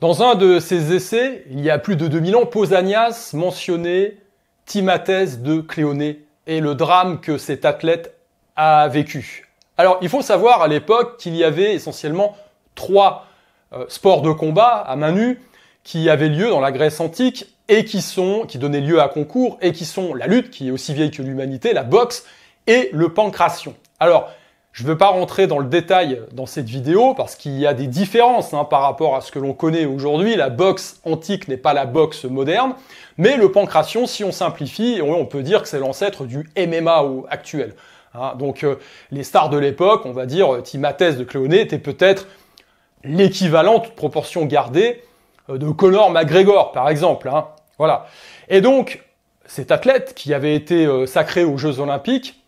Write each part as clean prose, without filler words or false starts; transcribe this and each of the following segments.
Dans un de ses essais, il y a plus de 2000 ans, Pausanias mentionnait Timmathès de Cléonée et le drame que cet athlète a vécu. Alors, il faut savoir à l'époque qu'il y avait essentiellement trois sports de combat à main nue qui avaient lieu dans la Grèce antique et qui donnaient lieu à concours et qui sont la lutte, qui est aussi vieille que l'humanité, la boxe et le pancration. Alors, je ne veux pas rentrer dans le détail dans cette vidéo parce qu'il y a des différences par rapport à ce que l'on connaît aujourd'hui. La boxe antique n'est pas la boxe moderne, mais le pancration, si on simplifie, on peut dire que c'est l'ancêtre du MMA actuel. Donc les stars de l'époque, on va dire Timmathès de Cléonée était peut-être l'équivalent, toute proportion gardée, de Conor McGregor par exemple. Voilà. Et donc cet athlète qui avait été sacré aux Jeux Olympiques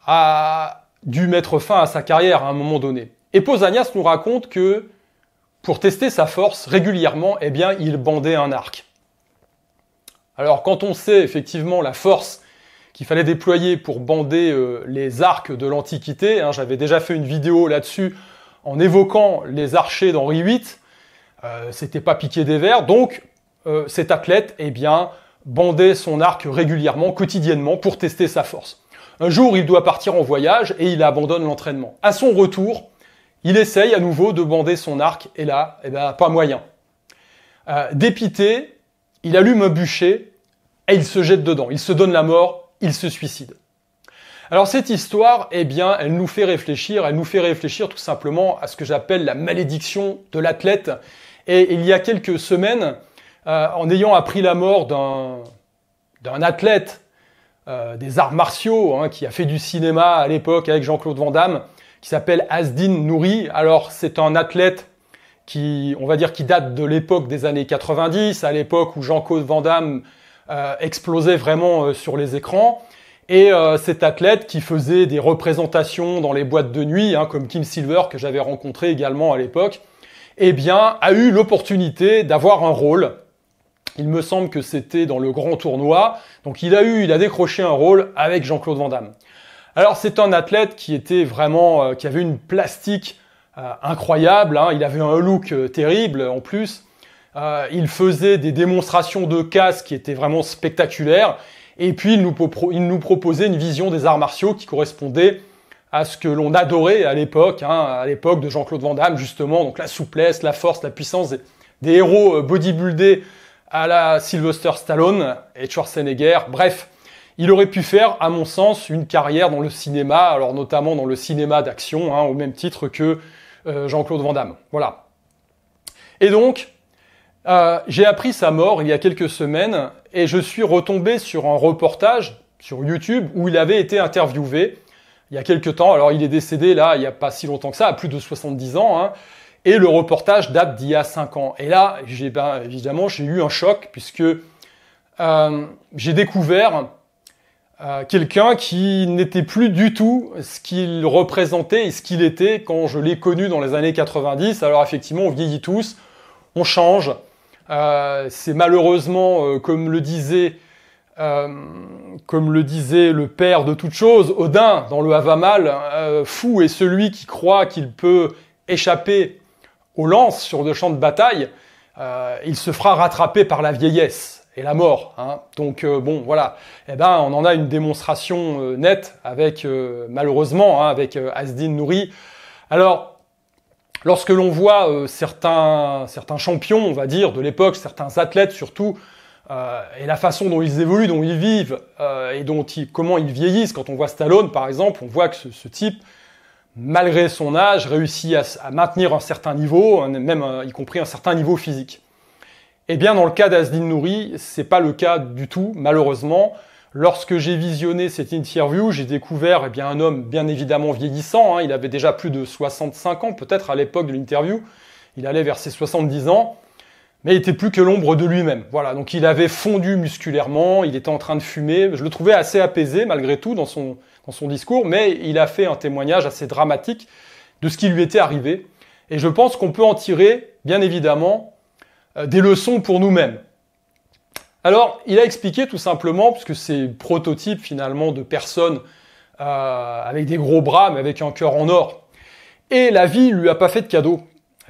a dû mettre fin à sa carrière à un moment donné. Et Pausanias nous raconte que pour tester sa force régulièrement, il bandait un arc. Alors quand on sait effectivement la force qu'il fallait déployer pour bander les arcs de l'Antiquité, j'avais déjà fait une vidéo là-dessus en évoquant les archers d'Henri VIII, c'était pas piquer des vers, donc cet athlète bandait son arc régulièrement, quotidiennement, pour tester sa force. Un jour, il doit partir en voyage et il abandonne l'entraînement. À son retour, il essaye à nouveau de bander son arc et là, pas moyen. Dépité, il allume un bûcher et il se jette dedans. Il se donne la mort, il se suicide. Alors cette histoire, elle nous fait réfléchir tout simplement à ce que j'appelle la malédiction de l'athlète. Et il y a quelques semaines, en ayant appris la mort d'un athlète des arts martiaux, qui a fait du cinéma à l'époque avec Jean-Claude Van Damme, qui s'appelle Asdin Nouri. Alors c'est un athlète qui date de l'époque des années 90, à l'époque où Jean-Claude Van Damme explosait vraiment sur les écrans. Et cet athlète qui faisait des représentations dans les boîtes de nuit, comme Kim Silver, que j'avais rencontré également à l'époque, a eu l'opportunité d'avoir un rôle. Il me semble que c'était dans le grand tournoi. Donc il a décroché un rôle avec Jean-Claude Van Damme. Alors c'est un athlète qui avait une plastique incroyable. Il avait un look terrible en plus. Il faisait des démonstrations de casse qui étaient vraiment spectaculaires. Et puis il nous proposait une vision des arts martiaux qui correspondait à ce que l'on adorait à l'époque de Jean-Claude Van Damme justement. Donc la souplesse, la force, la puissance des héros bodybuildés à la Sylvester Stallone et Schwarzenegger. Bref, il aurait pu faire, à mon sens, une carrière dans le cinéma, alors notamment dans le cinéma d'action, au même titre que Jean-Claude Van Damme. Voilà. Et donc, j'ai appris sa mort il y a quelques semaines et je suis retombé sur un reportage sur YouTube où il avait été interviewé il y a quelques temps. Alors, il est décédé là, il n'y a pas si longtemps que ça, à plus de 70 ans, Et le reportage date d'il y a 5 ans. Et là, évidemment, j'ai eu un choc puisque j'ai découvert quelqu'un qui n'était plus du tout ce qu'il représentait et ce qu'il était quand je l'ai connu dans les années 90. Alors effectivement, on vieillit tous, on change. C'est malheureusement, comme le disait le père de toute chose, Odin, dans le Havamal, fou est celui qui croit qu'il peut échapper aux lances sur le champ de bataille, il se fera rattraper par la vieillesse et la mort. Donc voilà. On en a une démonstration nette avec, malheureusement, avec Asdin Nouri. Alors, lorsque l'on voit certains champions, on va dire, de l'époque, certains athlètes surtout, et la façon dont ils évoluent, dont ils vivent, et comment ils vieillissent, quand on voit Stallone, par exemple, on voit que ce type, malgré son âge, réussit à maintenir un certain niveau, même y compris un certain niveau physique. Eh bien, dans le cas d'Asdin Nouri, c'est pas le cas du tout, malheureusement. Lorsque j'ai visionné cette interview, j'ai découvert un homme bien évidemment vieillissant. Il avait déjà plus de 65 ans, peut-être à l'époque de l'interview. Il allait vers ses 70 ans, mais il était plus que l'ombre de lui-même. Voilà, donc il avait fondu musculairement, il était en train de fumer. Je le trouvais assez apaisé malgré tout dans son discours, mais il a fait un témoignage assez dramatique de ce qui lui était arrivé. Et je pense qu'on peut en tirer, bien évidemment, des leçons pour nous-mêmes. Alors, il a expliqué tout simplement, parce que c'est prototype finalement de personnes avec des gros bras, mais avec un cœur en or. Et la vie lui a pas fait de cadeau.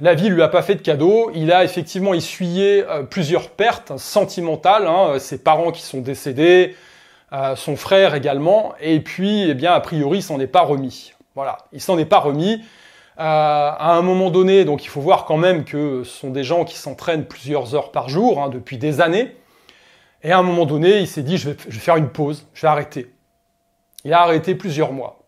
La vie lui a pas fait de cadeau. Il a effectivement essuyé plusieurs pertes sentimentales. Hein, ses parents qui sont décédés, son frère également. Et puis, eh bien, a priori, il s'en est pas remis. Voilà, il s'en est pas remis. À un moment donné, donc il faut voir quand même que ce sont des gens qui s'entraînent plusieurs heures par jour, hein, depuis des années. Et à un moment donné, il s'est dit, je vais faire une pause, je vais arrêter. Il a arrêté plusieurs mois.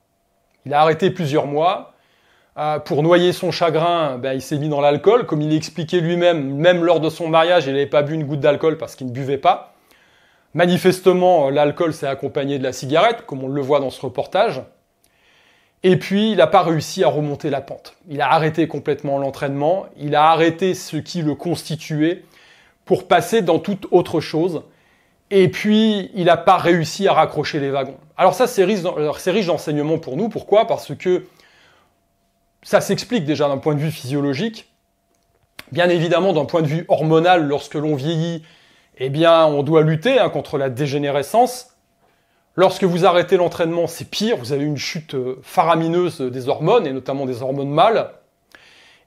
Pour noyer son chagrin, il s'est mis dans l'alcool. Comme il expliquait lui-même, même lors de son mariage, il n'avait pas bu une goutte d'alcool parce qu'il ne buvait pas. Manifestement, l'alcool s'est accompagné de la cigarette, comme on le voit dans ce reportage. Et puis, il n'a pas réussi à remonter la pente. Il a arrêté complètement l'entraînement. Il a arrêté ce qui le constituait pour passer dans toute autre chose. Et puis, il n'a pas réussi à raccrocher les wagons. Alors ça, c'est riche d'enseignements pour nous. Pourquoi ? Parce que ça s'explique déjà d'un point de vue physiologique. Bien évidemment, d'un point de vue hormonal, lorsque l'on vieillit, eh bien, on doit lutter contre la dégénérescence. Lorsque vous arrêtez l'entraînement, c'est pire. Vous avez une chute faramineuse des hormones, et notamment des hormones mâles.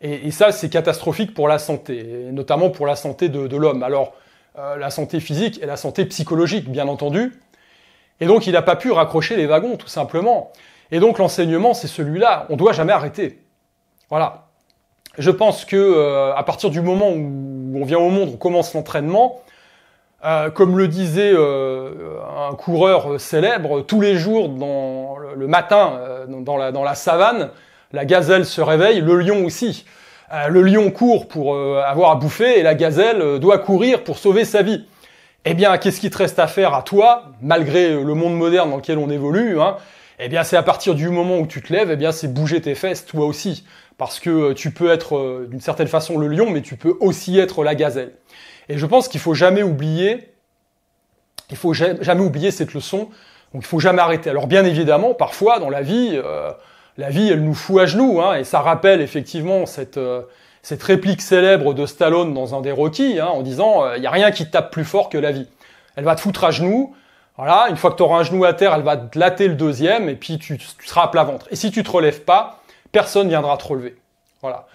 Et ça, c'est catastrophique pour la santé, et notamment pour la santé de l'homme. Alors, la santé physique et la santé psychologique, bien entendu. Et donc, il n'a pas pu raccrocher les wagons, tout simplement. Et donc, l'enseignement, c'est celui-là. On ne doit jamais arrêter. Voilà. Je pense que à partir du moment où on vient au monde, on commence l'entraînement, comme le disait un coureur célèbre, tous les jours, le matin, dans la savane, la gazelle se réveille, le lion aussi. Le lion court pour avoir à bouffer et la gazelle doit courir pour sauver sa vie. Eh bien, qu'est-ce qui te reste à faire à toi, malgré le monde moderne dans lequel on évolue, hein ? Eh bien, c'est à partir du moment où tu te lèves, eh bien, c'est bouger tes fesses, toi aussi. Parce que tu peux être, d'une certaine façon, le lion, mais tu peux aussi être la gazelle. Et je pense qu'il faut jamais oublier cette leçon. Donc, il faut jamais arrêter. Alors, bien évidemment, parfois, dans la vie, elle nous fout à genoux, hein, et ça rappelle effectivement cette réplique célèbre de Stallone dans un des Rocky, hein, en disant il y a rien qui tape plus fort que la vie. Elle va te foutre à genoux. Voilà, une fois que tu auras un genou à terre, elle va te latter le deuxième, et puis tu seras à plat ventre. Et si tu te relèves pas, personne viendra te relever. Voilà.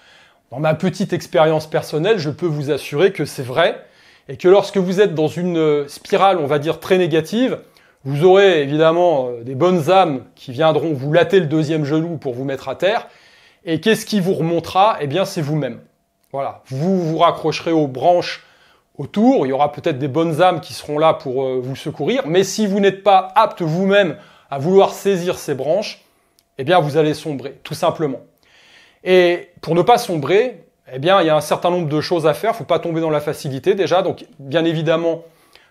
Dans ma petite expérience personnelle, je peux vous assurer que c'est vrai, et que lorsque vous êtes dans une spirale, on va dire, très négative, vous aurez évidemment des bonnes âmes qui viendront vous latter le deuxième genou pour vous mettre à terre, et qu'est-ce qui vous remontera ? Eh bien, c'est vous-même. Voilà. Vous vous raccrocherez aux branches autour, il y aura peut-être des bonnes âmes qui seront là pour vous secourir, mais si vous n'êtes pas apte vous-même à vouloir saisir ces branches, eh bien vous allez sombrer, tout simplement. Et pour ne pas sombrer, eh bien il y a un certain nombre de choses à faire, il ne faut pas tomber dans la facilité déjà, donc bien évidemment,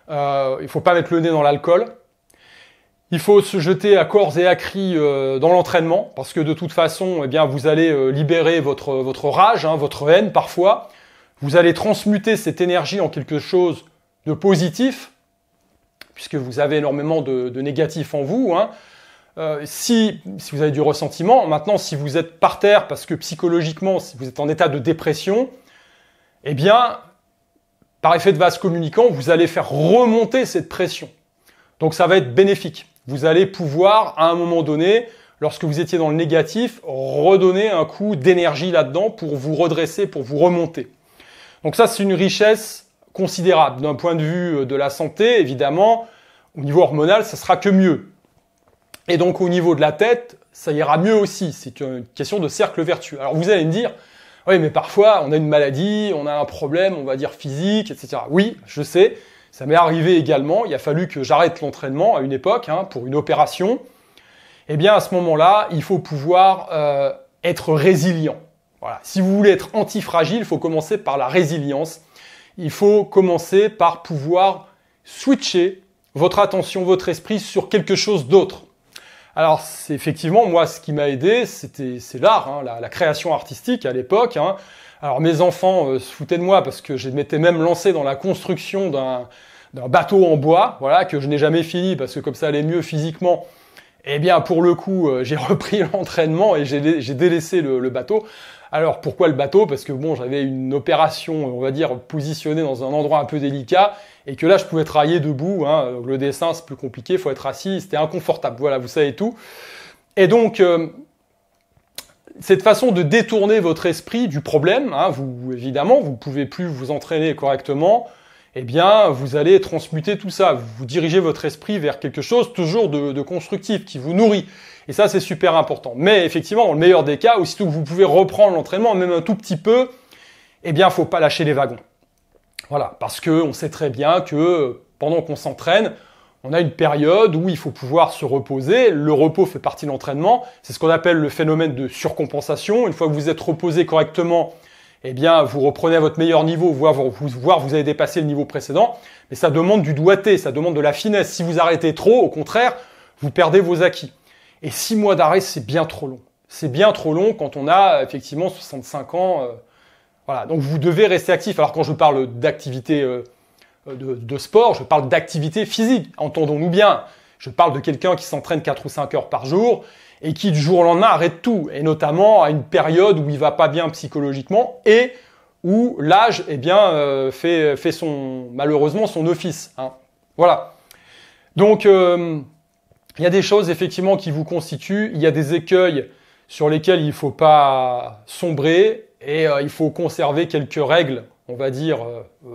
il ne faut pas mettre le nez dans l'alcool, il faut se jeter à corps et à cri dans l'entraînement, parce que de toute façon, eh bien vous allez libérer votre rage, hein, votre haine parfois. Vous allez transmuter cette énergie en quelque chose de positif, puisque vous avez énormément de négatif en vous. Hein. Si vous avez du ressentiment, maintenant, si vous êtes par terre, parce que psychologiquement, si vous êtes en état de dépression, eh bien, par effet de vase communicant, vous allez faire remonter cette pression. Donc ça va être bénéfique. Vous allez pouvoir, à un moment donné, lorsque vous étiez dans le négatif, redonner un coup d'énergie là-dedans pour vous redresser, pour vous remonter. Donc ça, c'est une richesse considérable. D'un point de vue de la santé, évidemment, au niveau hormonal, ça sera que mieux. Et donc au niveau de la tête, ça ira mieux aussi. C'est une question de cercle vertueux. Alors vous allez me dire, oui, mais parfois, on a une maladie, on a un problème, on va dire physique, etc. Oui, je sais, ça m'est arrivé également. Il a fallu que j'arrête l'entraînement à une époque, hein, pour une opération. Eh bien, à ce moment-là, il faut pouvoir être résilient. Voilà. Si vous voulez être antifragile, il faut commencer par la résilience. Il faut commencer par pouvoir switcher votre attention, votre esprit sur quelque chose d'autre. Alors, c'est effectivement, moi, ce qui m'a aidé, c'est l'art, hein, la création artistique à l'époque. Hein. Alors, mes enfants se foutaient de moi parce que je m'étais même lancé dans la construction d'un bateau en bois, voilà, que je n'ai jamais fini parce que comme ça allait mieux physiquement. Eh bien, pour le coup, j'ai repris l'entraînement et j'ai délaissé le bateau. Alors, pourquoi le bateau ? Parce que bon, j'avais une opération, on va dire, positionnée dans un endroit un peu délicat et que là, je pouvais travailler debout. Hein. Le dessin, c'est plus compliqué, il faut être assis, c'était inconfortable. Voilà, vous savez tout. Et donc, cette façon de détourner votre esprit du problème, hein, évidemment, vous ne pouvez plus vous entraîner correctement, eh bien, vous allez transmuter tout ça. Vous dirigez votre esprit vers quelque chose toujours de constructif, qui vous nourrit. Et ça, c'est super important. Mais effectivement, dans le meilleur des cas, aussitôt que vous pouvez reprendre l'entraînement, même un tout petit peu, eh bien, faut pas lâcher les wagons. Voilà, parce que on sait très bien que pendant qu'on s'entraîne, on a une période où il faut pouvoir se reposer. Le repos fait partie de l'entraînement. C'est ce qu'on appelle le phénomène de surcompensation. Une fois que vous êtes reposé correctement, eh bien, vous reprenez à votre meilleur niveau, voire vous avez dépassé le niveau précédent. Mais ça demande du doigté, ça demande de la finesse. Si vous arrêtez trop, au contraire, vous perdez vos acquis. Et 6 mois d'arrêt, c'est bien trop long. C'est bien trop long quand on a effectivement 65 ans. Voilà, donc vous devez rester actif. Alors quand je parle d'activité de sport, je parle d'activité physique, entendons-nous bien. Je parle de quelqu'un qui s'entraîne 4 ou 5 heures par jour et qui du jour au lendemain arrête tout, et notamment à une période où il va pas bien psychologiquement et où l'âge eh bien, fait malheureusement son office. Hein. Voilà. Donc il y a des choses effectivement qui vous constituent, il y a des écueils sur lesquels il ne faut pas sombrer et il faut conserver quelques règles, on va dire,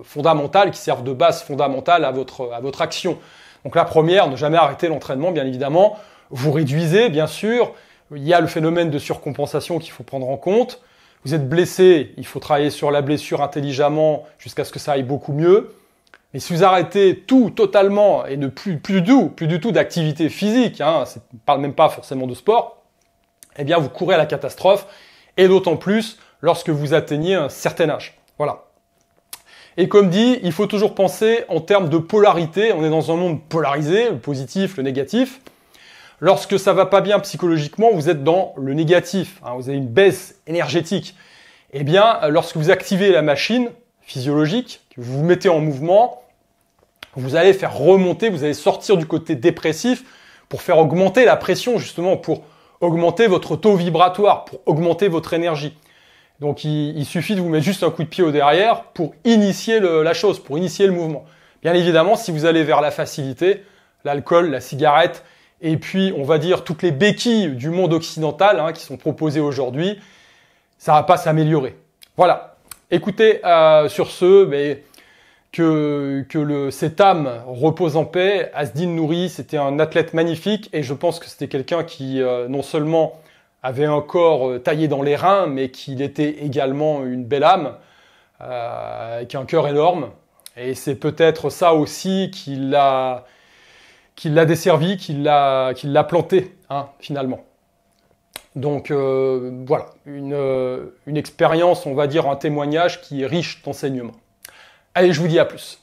fondamentales, qui servent de base fondamentale à votre action. Donc la première, ne jamais arrêter l'entraînement, bien évidemment. Vous réduisez, bien sûr. Il y a le phénomène de surcompensation qu'il faut prendre en compte. Vous êtes blessé, il faut travailler sur la blessure intelligemment jusqu'à ce que ça aille beaucoup mieux. Mais si vous arrêtez tout totalement et ne plus du tout d'activité physique, hein, je ne parle même pas forcément de sport, eh bien vous courez à la catastrophe, et d'autant plus lorsque vous atteignez un certain âge. Voilà. Et comme dit, il faut toujours penser en termes de polarité. On est dans un monde polarisé, le positif, le négatif. Lorsque ça va pas bien psychologiquement, vous êtes dans le négatif. Hein, vous avez une baisse énergétique. Eh bien, lorsque vous activez la machine physiologique, que vous vous mettez en mouvement, vous allez faire remonter, vous allez sortir du côté dépressif pour faire augmenter la pression, justement, pour augmenter votre taux vibratoire, pour augmenter votre énergie. Donc il suffit de vous mettre juste un coup de pied au derrière pour initier la chose, pour initier le mouvement. Bien évidemment, si vous allez vers la facilité, l'alcool, la cigarette, et puis on va dire toutes les béquilles du monde occidental hein, qui sont proposées aujourd'hui, ça va pas s'améliorer. Voilà. Écoutez, sur ce, mais cette âme repose en paix. Asdin Nouri, c'était un athlète magnifique et je pense que c'était quelqu'un qui non seulement avait un corps taillé dans les reins, mais qu'il était également une belle âme, avec un cœur énorme. Et c'est peut-être ça aussi qui l'a desservi, qui l'a planté, hein, finalement. Donc voilà, une expérience, on va dire un témoignage qui est riche d'enseignements. Allez, je vous dis à plus.